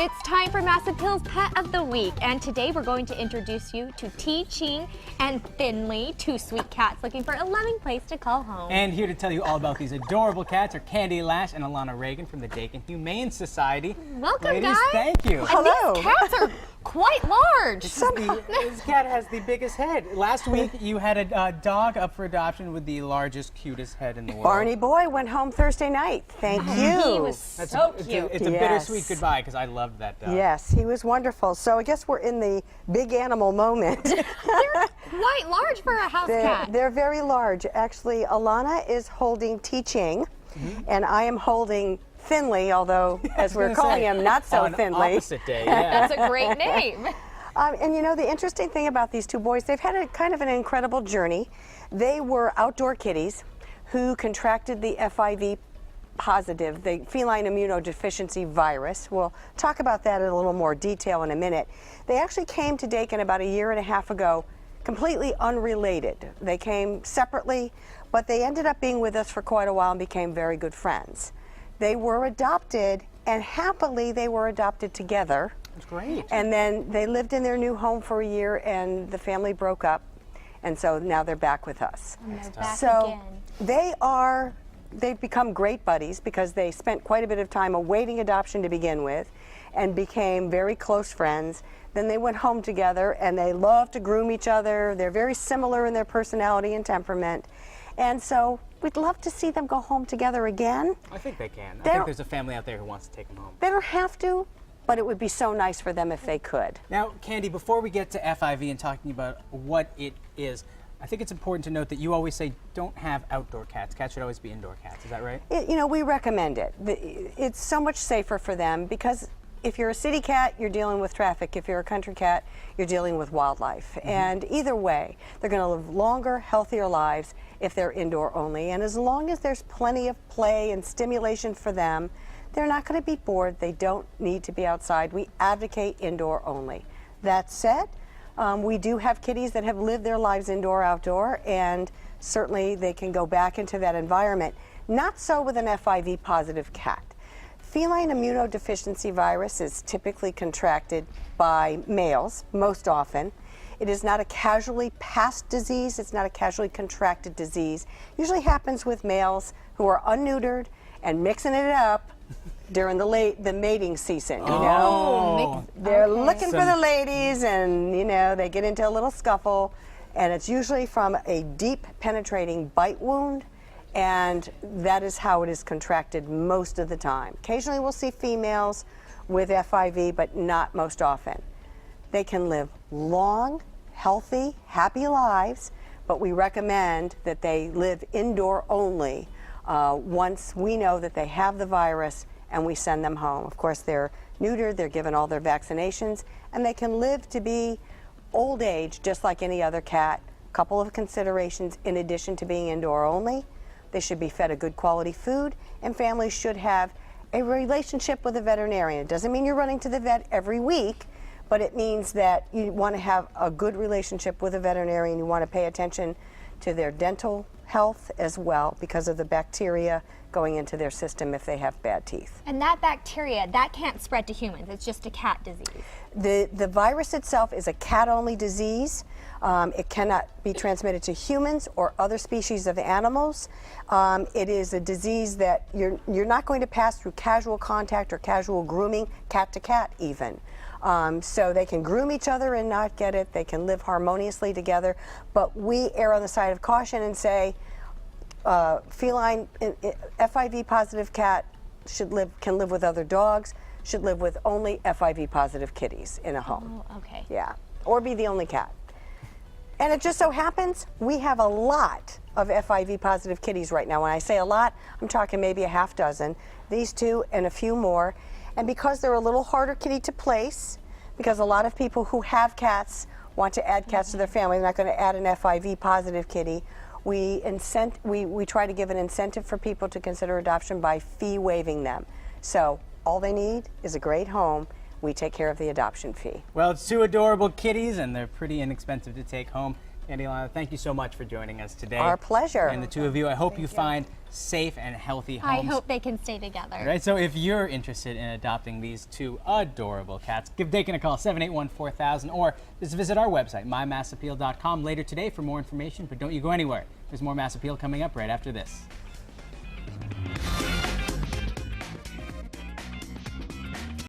It's time for Massive Pill's Pet of the Week, and today we're going to introduce you to Ching and Thinley, two sweet cats looking for a loving place to call home. And here to tell you all about these adorable cats are Candy Lash and Alana Reagan from the Dakin Humane Society. Welcome, Ladies, guys. thank you. And Hello. these cats are quite large. This cat has the biggest head. Last week you had a dog up for adoption with the largest, cutest head in the world. Barney Boy went home Thursday night. Thank you. He was so cute. It's a bittersweet goodbye because I loved that dog. Yes, he was wonderful. So I guess we're in the big animal moment. They're quite large for a house cat. They're very large. Actually, Alana is holding Ching, and I am holding Thinley, although, as we're calling him, not so on Thinley. Opposite day, yeah. That's a great name. And you know, the interesting thing about these two boys, they've had a kind of an incredible journey. They were outdoor kitties who contracted the FIV positive, the feline immunodeficiency virus. We'll talk about that in a little more detail in a minute. They actually came to Dakin about a year and a half ago, completely unrelated. They came separately, but they ended up being with us for quite a while and became very good friends. They were adopted, and happily they were adopted together. That's great. And then they lived in their new home for a year, and the family broke up, and so now they're back with us. And they're back So again. they've become great buddies because they spent quite a bit of time awaiting adoption to begin with and became very close friends. Then they went home together, and they love to groom each other. They're very similar in their personality and temperament. And so we'd love to see them go home together again. I think they can. I They're- think there's a family out there who wants to take them home. They don't have to, but it would be so nice for them if they could. Now, Candy, before we get to FIV and talking about what it is, I think it's important to note that you always say don't have outdoor cats. Cats should always be indoor cats. Is that right? You know, we recommend it. It's so much safer for them because if you're a city cat, you're dealing with traffic. If you're a country cat, you're dealing with wildlife. And either way, they're going to live longer, healthier lives if they're indoor only. And as long as there's plenty of play and stimulation for them, they're not going to be bored. They don't need to be outside. We advocate indoor only. That said, we do have kitties that have lived their lives indoor, outdoor, and certainly they can go back into that environment. Not so with an FIV positive cat. Feline immunodeficiency virus is typically contracted by males, most often. It is not a casually passed disease. It's not a casually contracted disease. Usually happens with males who are unneutered and mixing it up during the mating season, you know? They're looking for the ladies, and, you know, they get into a little scuffle, and it's usually from a deep penetrating bite wound, and that is how it is contracted most of the time. Occasionally we'll see females with FIV, but not most often. They can live long, healthy, happy lives, but we recommend that they live indoor only once we know that they have the virus and we send them home. Of course, they're neutered, they're given all their vaccinations, and they can live to be old age just like any other cat. A couple of considerations in addition to being indoor only. They should be fed a good quality food, and families should have a relationship with a veterinarian. It doesn't mean you're running to the vet every week, but it means that you want to have a good relationship with a veterinarian. You want to pay attention to their dental health as well because of the bacteria going into their system if they have bad teeth. And that bacteria, that can't spread to humans. It's just a cat disease. The virus itself is a cat-only disease. It cannot be transmitted to humans or other species of animals. It is a disease that you're not going to pass through casual contact or casual grooming, cat to cat even. So they can groom each other and not get it. They can live harmoniously together. But we err on the side of caution and say feline FIV positive cat can live with other dogs, should live with only FIV positive kitties in a home. Oh, okay. Yeah, or be the only cat. And it just so happens we have a lot of FIV positive kitties right now. When I say a lot, I'm talking maybe a half dozen. These two and a few more. And because they're a little harder kitty to place, because a lot of people who have cats want to add cats to their family, they're not going to add an FIV positive kitty. We try to give an incentive for people to consider adoption by fee waiving them. So all they need is a great home. We take care of the adoption fee. Well, it's two adorable kitties, and they're pretty inexpensive to take home. Andy and Lana, thank you so much for joining us today. Our pleasure. And the two of you, I hope you find safe and healthy I homes. hope they can stay together. All right, so if you're interested in adopting these two adorable cats, give Dakin a call, 781-4000, or just visit our website, mymassappeal.com later today for more information. But don't you go anywhere. There's more Mass Appeal coming up right after this.